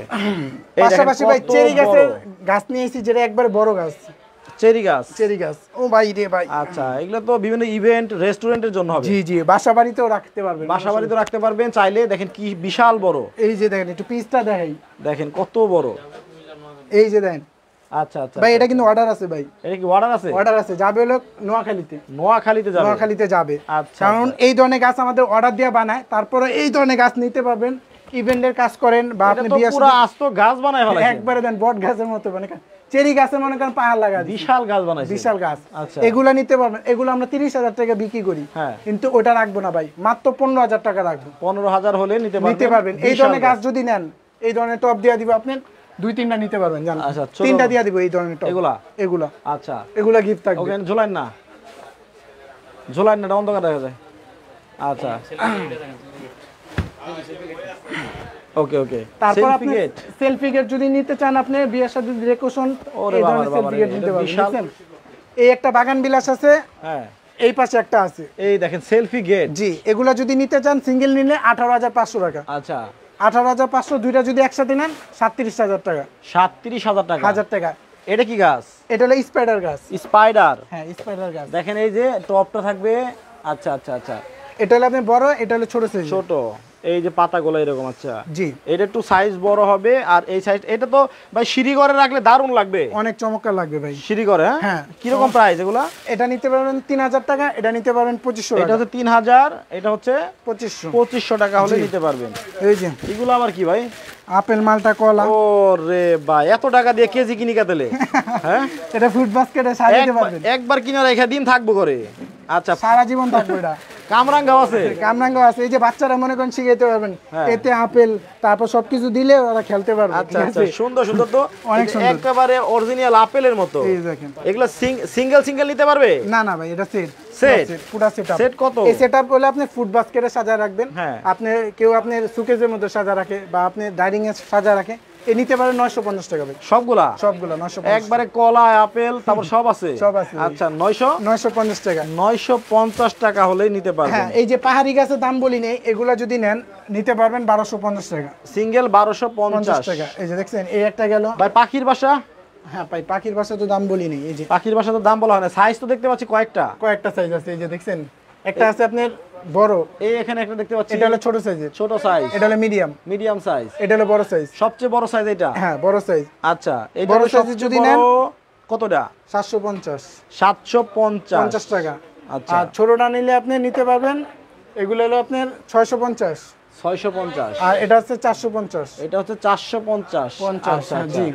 [SPEAKER 2] পাশাপাশি ভাই চেরি গাছের গাছ নিয়েছি, যেটা একবার বড় গাছ।
[SPEAKER 1] চেরি গাছ।
[SPEAKER 2] চেরি গাছ, ও ভাই রে ভাই।
[SPEAKER 1] আচ্ছা, এগুলো তো বিভিন্ন ইভেন্ট রেস্টুরেন্টের জন্য হবে।
[SPEAKER 2] জি জি, বাসা বাড়িতেও রাখতে পারবেন।
[SPEAKER 1] বাসা বাড়িতে রাখতে পারবেন চাইলে। দেখেন কি বিশাল বড়।
[SPEAKER 2] এই যে দেখেন, একটু পিসটা দেখাই।
[SPEAKER 1] দেখেন কত বড়।
[SPEAKER 2] এই যে দেখেন।
[SPEAKER 1] আচ্ছা আচ্ছা
[SPEAKER 2] ভাই, এটা কিন্তু অর্ডার আছে ভাই।
[SPEAKER 1] এটা কি অর্ডার আছে?
[SPEAKER 2] অর্ডার আছে, যাবে হলো নোয়াখালীতে।
[SPEAKER 1] নোয়াখালীতে যাবে?
[SPEAKER 2] নোয়াখালীতে যাবে।
[SPEAKER 1] আচ্ছা,
[SPEAKER 2] কারণ এই ধরনের গাছ আমাদের অর্ডার দিয়ে বানায়, তারপরে এই ধরনের গাছ নিতে পারবেন। ইভেন্টের কাজ করেন বা আপনি
[SPEAKER 1] এটা তো পুরো আস্ত গাছ বানায় ফেলাইছেন
[SPEAKER 2] একবারে দেন, বট গাছের মতো। মানে চেরি গাছে মনে করেন পাহাড় লাগা,
[SPEAKER 1] বিশাল গাছ বানাইছেন।
[SPEAKER 2] বিশাল গাছ।
[SPEAKER 1] আচ্ছা,
[SPEAKER 2] এগুলা নিতে পারবেন। এগুলো আমরা 30,000 টাকা বিক্রি করি।
[SPEAKER 1] হ্যাঁ,
[SPEAKER 2] কিন্তু ওটা রাখবো না ভাই, মাত্র 15,000 টাকা রাখবো।
[SPEAKER 1] 15,000 হলে নিতে
[SPEAKER 2] পারবেন। এই ধরনের গাছ যদি নেন, এই ধরনের টপ দিয়ে দিব আপনি 2-3টা নিতে পারবেন। জানেন?
[SPEAKER 1] আচ্ছা,
[SPEAKER 2] 3টা দিয়ে দিব এই ধরনের টপ। এগুলা
[SPEAKER 1] আচ্ছা,
[SPEAKER 2] এগুলা গিফট থাকবে।
[SPEAKER 1] ওকে, ঝোলান না, ঝোলান না, অন্ধকার দেখা যায়। আচ্ছা, ওকে ওকে।
[SPEAKER 2] তারপর আপনি সেলফি গেট যদি নিতে চান, আপনি বিয়ের সাথে ডেকোরেশন, এই ধরনের সেলফি গেট নিতে পারবেন। এই একটা বাগান বিলাস আছে। হ্যাঁ, এই পাশে একটা আছে।
[SPEAKER 1] এই দেখেন সেলফি গেট।
[SPEAKER 2] জি, এগুলা যদি নিতে চান সিঙ্গেল নিলে 18,500 টাকা।
[SPEAKER 1] আচ্ছা,
[SPEAKER 2] 18,500। দুইটা যদি একসাথে নেন 37,000 টাকা।
[SPEAKER 1] 37,000 টাকা। এটা কি গাছ?
[SPEAKER 2] এটা হলো স্পাইডার গাছ।
[SPEAKER 1] স্পাইডার?
[SPEAKER 2] হ্যাঁ, স্পাইডার গাছ।
[SPEAKER 1] দেখেন এই যে টপটা থাকবে। আচ্ছা আচ্ছা আচ্ছা,
[SPEAKER 2] এটা হলো আপনি বড়, এটা হলো ছোট সাইজ।
[SPEAKER 1] ছোট, এই যে পাতাগুলো এরকম। আচ্ছা,
[SPEAKER 2] জি,
[SPEAKER 1] এটা একটু সাইজ বড় হবে। আর এই সাইজ, এটা তো ভাই সিঁড়ি ঘরে রাখলে দারুণ লাগবে।
[SPEAKER 2] অনেক চমৎকার লাগবে ভাই
[SPEAKER 1] সিঁড়ি ঘরে।
[SPEAKER 2] হ্যাঁ।
[SPEAKER 1] কি রকম প্রাইস এগুলা?
[SPEAKER 2] এটা নিতে পারবেন 3,000 টাকা, এটা নিতে পারবেন 2500 টাকা।
[SPEAKER 1] এটা হচ্ছে 3,000, এটা হচ্ছে
[SPEAKER 2] 2500
[SPEAKER 1] টাকা হলে নিতে পারবেন।
[SPEAKER 2] এই যে
[SPEAKER 1] এগুলো আবার কি ভাই?
[SPEAKER 2] আপেল, মালটা, কলা।
[SPEAKER 1] ওরে ভাই, এত টাকা দিয়ে কেজি কিনি কাতেলে? হ্যাঁ,
[SPEAKER 2] এটা ফ্রুট বাস্কেটে সাজিয়ে পারবেন।
[SPEAKER 1] একবার কিনা রেখে দিন থাকবো করে। আচ্ছা,
[SPEAKER 2] সারা জীবন থাকবে এটা।
[SPEAKER 1] কামরাঙ্গাও আছে?
[SPEAKER 2] কামরাঙ্গাও আছে। এই যে বাচ্চারা মনে করেন শিখাইতে পারবেন। এতে আপেল তারপর সবকিছু দিলে ওরা খেলতে পারবে।
[SPEAKER 1] আচ্ছা আচ্ছা, সুন্দর সুন্দর তো,
[SPEAKER 2] অনেক সুন্দর,
[SPEAKER 1] একেবারে অরিজিনাল আপেলের মতো।
[SPEAKER 2] এই দেখেন,
[SPEAKER 1] এগুলো সিঙ্গেল সিঙ্গেল নিতে পারবে?
[SPEAKER 2] না না ভাই, এটা সেট। পুরো সেটআপ।
[SPEAKER 1] সেট কত?
[SPEAKER 2] এই সেটআপ হলে আপনি ফুড বাস্কেটে সাজা রাখবেন।
[SPEAKER 1] হ্যাঁ,
[SPEAKER 2] আপনি কেউ আপনি সুকেজের মধ্যে সাজা রাখে বা আপনি ডাইনিং এ সাজা রাখে, এই নিতে পারেন 950 টাকা ভাই।
[SPEAKER 1] সবগুলা
[SPEAKER 2] 950।
[SPEAKER 1] একবারে কলা, আপেল, তারপর সব আছে?
[SPEAKER 2] সব আছে।
[SPEAKER 1] আচ্ছা, 950
[SPEAKER 2] টাকা।
[SPEAKER 1] 950 টাকা হলেই নিতে পারবেন।
[SPEAKER 2] হ্যাঁ, এই যে পাহাড়ি গাছের দাম বলি নেই, এগুলা যদি নেন নিতে পারবেন 1250 টাকা।
[SPEAKER 1] সিঙ্গেল 1250
[SPEAKER 2] টাকা। এই যে দেখছেন, এই একটা গেল
[SPEAKER 1] ভাই। পাখির বাসা?
[SPEAKER 2] হ্যাঁ ভাই, পাখির বাসা তো দাম বলি নেই। এই যে
[SPEAKER 1] পাখির বাসা তো দাম বলা হয় না, সাইজ তো দেখতে পাচ্ছি
[SPEAKER 2] কয়েকটা সাইজ আছে। এই যে দেখছেন, একটা আছে আপনার বড়,
[SPEAKER 1] এই এখানে একটা দেখতে পাচ্ছি,
[SPEAKER 2] এটা হলো ছোট সাইজের।
[SPEAKER 1] ছোট সাইজ।
[SPEAKER 2] এটা হলো মিডিয়াম
[SPEAKER 1] সাইজ।
[SPEAKER 2] এটা হলো বড় সাইজ।
[SPEAKER 1] সবচেয়ে বড় সাইজ এটা?
[SPEAKER 2] হ্যাঁ, বড় সাইজ।
[SPEAKER 1] আচ্ছা, এই
[SPEAKER 2] বড় সাইজ যদি নেন
[SPEAKER 1] কতটা? 750
[SPEAKER 2] টাকা।
[SPEAKER 1] আচ্ছা,
[SPEAKER 2] আর ছোটটা নিলে আপনি নিতে পারবেন, এগুলো হলো আপনার 650। আর এটা হচ্ছে 450।
[SPEAKER 1] এটা হচ্ছে 450।
[SPEAKER 2] আচ্ছা, জি।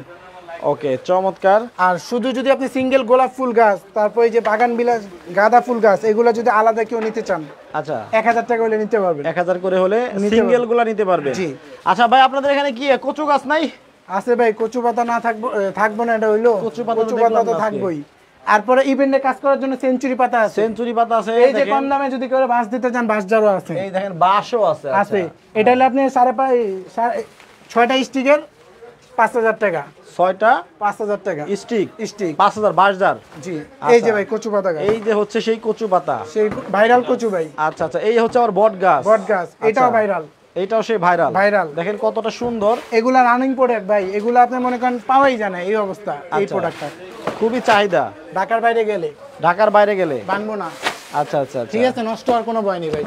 [SPEAKER 1] ওকে, চমৎকার।
[SPEAKER 2] আর শুধু যদি আপনি সিঙ্গেল গোলাপ ফুল গাছ, তারপর এই যে বাগান বিলাস গাঁদা ফুল গাছ, এগুলো যদি আলাদা কেউ নিতে চান,
[SPEAKER 1] আচ্ছা,
[SPEAKER 2] 1000 টাকা হলে নিতে পারবেন।
[SPEAKER 1] 1000 করে হলে সিঙ্গেল গুলা নিতে পারবেন।
[SPEAKER 2] জি।
[SPEAKER 1] আচ্ছা ভাই, আপনাদের এখানে কি কচু গাছ নাই?
[SPEAKER 2] আছে ভাই, কচু পাতা না থাকবো না, এটা হইলো
[SPEAKER 1] কচু পাতা
[SPEAKER 2] তো থাকবোই। তারপরে ইভেন্টে কাজ করার জন্য সেঞ্চুরি পাতা আছে,
[SPEAKER 1] সেঞ্চুরি পাতা আছে,
[SPEAKER 2] এই যে কম দামে যদি কেউ বাঁশ দিতে চান বাঁশ জারও আছে,
[SPEAKER 1] এই দেখেন বাঁশও আছে।
[SPEAKER 2] আছে, এটা হলো আপনি 6টা স্টিকের 5000 টাকা,
[SPEAKER 1] 6টা
[SPEAKER 2] 5000 টাকা
[SPEAKER 1] স্টিক,
[SPEAKER 2] 5000
[SPEAKER 1] বাঁশ জার।
[SPEAKER 2] জি, এই যে ভাই কচু পাতা গাছ,
[SPEAKER 1] এই যে হচ্ছে সেই কচু পাতা,
[SPEAKER 2] সেই ভাইরাল কচু ভাই।
[SPEAKER 1] আচ্ছা আচ্ছা, এই হচ্ছে আবার বট গাছ,
[SPEAKER 2] এটাও ভাইরাল,
[SPEAKER 1] এইটাও সেই ভাইরাল। দেখেন কতটা সুন্দর,
[SPEAKER 2] এগুলা রানিং প্রোডাক্ট ভাই, এগুলা আপনি মনে করেন পাওয়াই যায় না এই অবস্থা, এই প্রোডাক্টটা
[SPEAKER 1] খুবই চাহিদা।
[SPEAKER 2] ঢাকার বাইরে গেলে বানবো না।
[SPEAKER 1] আচ্ছা আচ্ছা,
[SPEAKER 2] ঠিক আছে, নষ্ট হওয়ার কোনো ভয় নেই ভাই।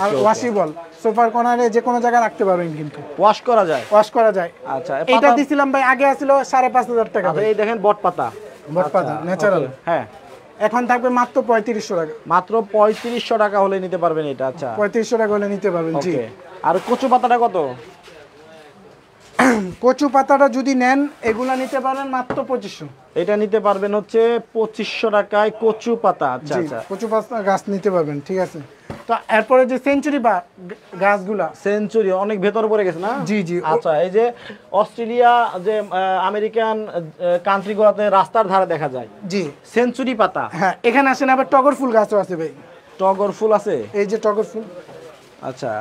[SPEAKER 2] আর ওয়াশেবল, সোফার কর্নারে যে কোনো জায়গায় রাখতে পারবেন, কিন্তু ওয়াশ করা যায়।
[SPEAKER 1] আচ্ছা,
[SPEAKER 2] এটা দিছিলাম ভাই, আগে ছিল 5500 টাকা।
[SPEAKER 1] এই দেখেন বট পাতা
[SPEAKER 2] ন্যাচারাল,
[SPEAKER 1] হ্যাঁ,
[SPEAKER 2] এখন থাকবে মাত্র 3500 টাকা।
[SPEAKER 1] মাত্র 3500 টাকা হলে নিতে পারবেন এটা। আচ্ছা,
[SPEAKER 2] 3500 টাকা হলে নিতে পারবেন। জি।
[SPEAKER 1] আর কচু পাতাটা কত?
[SPEAKER 2] কচু পাতাটা যদি নেন এগুলা নিতে পারেন মাত্র 2500।
[SPEAKER 1] এটা নিতে পারবেন হচ্ছে 2500 টাকায় কচু পাতা। আচ্ছা আচ্ছা,
[SPEAKER 2] কচু পাতা গাছ নিতে পারবেন। ঠিক আছে, তো এরপরে যে সেঞ্চুরি বা গাছগুলা,
[SPEAKER 1] সেঞ্চুরি অনেক ভেতর পড়ে গেছে না?
[SPEAKER 2] জি জি।
[SPEAKER 1] আচ্ছা, এই যে অস্ট্রেলিয়া, যে আমেরিকান কান্ট্রিগুলোতে রাস্তার ধারে দেখা যায়, জি, সেঞ্চুরি পাতা।
[SPEAKER 2] হ্যাঁ, এখানে আসেন আবার টগর ফুল গাছও আছে ভাই।
[SPEAKER 1] টগর ফুল আছে,
[SPEAKER 2] এই যে টগর ফুল।
[SPEAKER 1] আচ্ছা,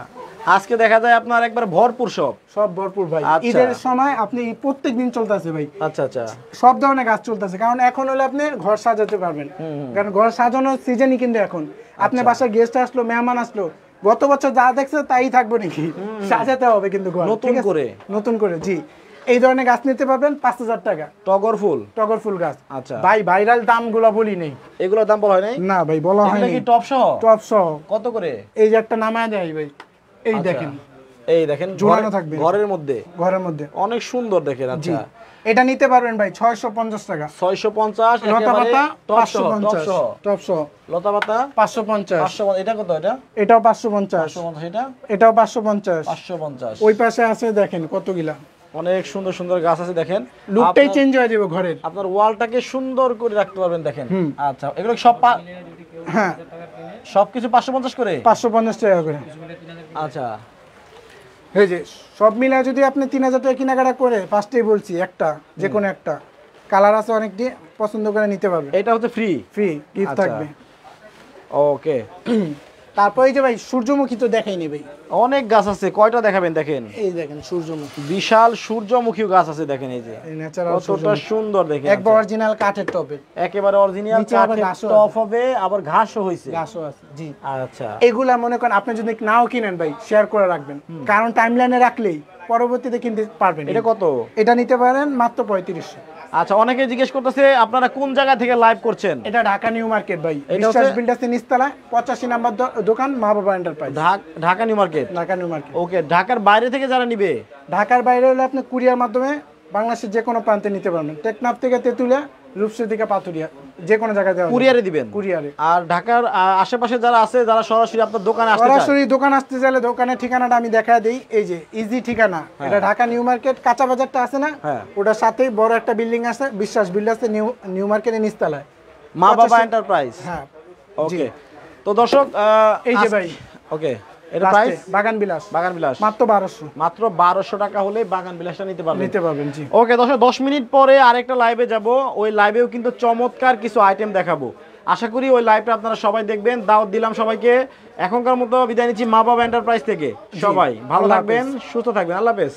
[SPEAKER 1] আজকে দেখা যায় আপনার একবার ভরপুর, সব
[SPEAKER 2] ভরপুর ভাই। ঈদের সময় আপনি প্রত্যেক দিন চলতেছে ভাই। আচ্ছা আচ্ছা, সব ধরনের গাছ চলতেছে, কারণ এখন হলে আপনি ঘর সাজাতে পারবেন, কারণ ঘর সাজানোর সিজনই কিন্তু এখন। আপনার বাসায় গেস্ট আসলো, মেহমান আসলো, গত বছর যা দেখছে তাই থাকবে নাকি? সাজাতে হবে কিন্তু ঘর নতুন করে। জি, এই ধরনের গাছ নিতে পারবেন 5000 টাকা। টগর ফুল গাছ। আচ্ছা ভাই, ভাইরাল দামগুলো বলি নেই,
[SPEAKER 1] এগুলোর দাম বলা হয় নাই
[SPEAKER 2] না ভাই, বলা হয় নাই।
[SPEAKER 1] টপ সহ কত করে?
[SPEAKER 2] এই যে একটা নামায় দেয় ভাই, এই দেখেন ঝুলানো থাকবে ঘরের মধ্যে, অনেক সুন্দর দেখেন। আচ্ছা, এটা নিতে পারবেন ভাই 650 টাকা।
[SPEAKER 1] 650।
[SPEAKER 2] লতা পাতা 550, টপ সহ
[SPEAKER 1] লতা পাতা
[SPEAKER 2] 550।
[SPEAKER 1] এটা কত?
[SPEAKER 2] এটাও 550। এটাও 550। ওই পাশে আছে দেখেন কতগুলা,
[SPEAKER 1] অনেক সুন্দর সুন্দর গাছ আছে। দেখেন,
[SPEAKER 2] লুকটাই চেঞ্জ হয়ে যাবে ঘরের,
[SPEAKER 1] আপনার ওয়ালটাকে সুন্দর করে রাখতে পারবেন। দেখেন, আচ্ছা, এগুলো সব
[SPEAKER 2] হ্যাঁ,
[SPEAKER 1] সবকিছু 550 করে,
[SPEAKER 2] 550 টাকা করে।
[SPEAKER 1] আচ্ছা,
[SPEAKER 2] এই যে সব মিলা যদি আপনি 3000 টাকা কেনাকাটা করে, ফার্স্টেই বলছি একটা, যে কোনো একটা কালার আছে অনেকটি, পছন্দ করে নিতে পারবে।
[SPEAKER 1] এটা হচ্ছে ফ্রি
[SPEAKER 2] গিফট থাকবে।
[SPEAKER 1] ওকে।
[SPEAKER 2] তারপর এই যে ভাই সূর্যমুখী তো দেখাইনি ভাই,
[SPEAKER 1] অনেক গাছ আছে, কয়টা দেখাবেন? দেখেন,
[SPEAKER 2] এই দেখেন সূর্যমুখী,
[SPEAKER 1] বিশাল সূর্যমুখী গাছ আছে। দেখেন, এই যে কতটা সুন্দর, দেখেন,
[SPEAKER 2] একবার অরিজিনাল কাঠের টবে,
[SPEAKER 1] একেবারে অরিজিনাল কাঠের টব হবে, আবার ঘাসও হইছে,
[SPEAKER 2] ঘাসও আছে। জি,
[SPEAKER 1] আচ্ছা,
[SPEAKER 2] এগুলা মনে করেন আপনি যদি নাও কিনেন ভাই, শেয়ার করে রাখবেন, কারণ টাইমলাইনে রাখলেই পরবর্তীতে কিনতে পারবেন।
[SPEAKER 1] এটা কত? এটা
[SPEAKER 2] নিতে পারেন মাত্র 3500।
[SPEAKER 1] আচ্ছা, অনেকে জিজ্ঞেস করতেছে আপনারা কোন জায়গা থেকে লাইভ করছেন?
[SPEAKER 2] এটা ঢাকা নিউ মার্কেট ভাই, বিশ্বাস বিল্ডার্সের নিচতলা 85 নাম্বার দোকান, মা বাবা এন্টারপ্রাইজ,
[SPEAKER 1] ঢাকা নিউ মার্কেট। ওকে, ঢাকার বাইরে থেকে যারা নিবে,
[SPEAKER 2] ঢাকার বাইরে হলে আপনি কুরিয়ার মাধ্যমে বাংলাদেশের যে কোনো প্রান্তে নিতে পারবেন। টেকনাফ থেকে তেতুলিয়া, রূপসী থেকে পাথুরিয়া, যে কোনো জায়গায় দেওয়া
[SPEAKER 1] কুরিয়ারে দিবেন। আর ঢাকার আশেপাশে যারা আছে, যারা সরাসরি আপনার দোকানে আসতে চায়,
[SPEAKER 2] সরাসরি দোকান আসতে চাইলে দোকানের ঠিকানাটা আমি দেখায় দেই। এই যে ইজি ঠিকানা, এটা ঢাকা নিউ মার্কেট, কাঁচা বাজারটা আছে না, ওটার সাথেই বড় একটা বিল্ডিং আছে, বিশ্বাস বিল্ডার্স নিউ মার্কেটের নিচতলায়,
[SPEAKER 1] মা বাবা এন্টারপ্রাইজ।
[SPEAKER 2] হ্যাঁ,
[SPEAKER 1] ওকে। তো দর্শক, এই যে ভাই, ওকে, এটা প্রাইস বাগান বিলাস মাত্র 1200 টাকা হলে বাগান বিলাসটা নিতে পারবেন। জি, ওকে দর্শক, 10 মিনিট পরে আরেকটা লাইভে যাব, ওই লাইভেও কিন্তু চমৎকার কিছু আইটেম দেখাবো। আশা করি ওই লাইভটা আপনারা সবাই দেখবেন। দাওয়াত দিলাম সবাইকে। এখনকার মতো বিদায় নিচ্ছি মা বাবা এন্টারপ্রাইজ থেকে। সবাই ভালো থাকবেন, সুস্থ থাকবেন। আল্লাহ হাফেজ।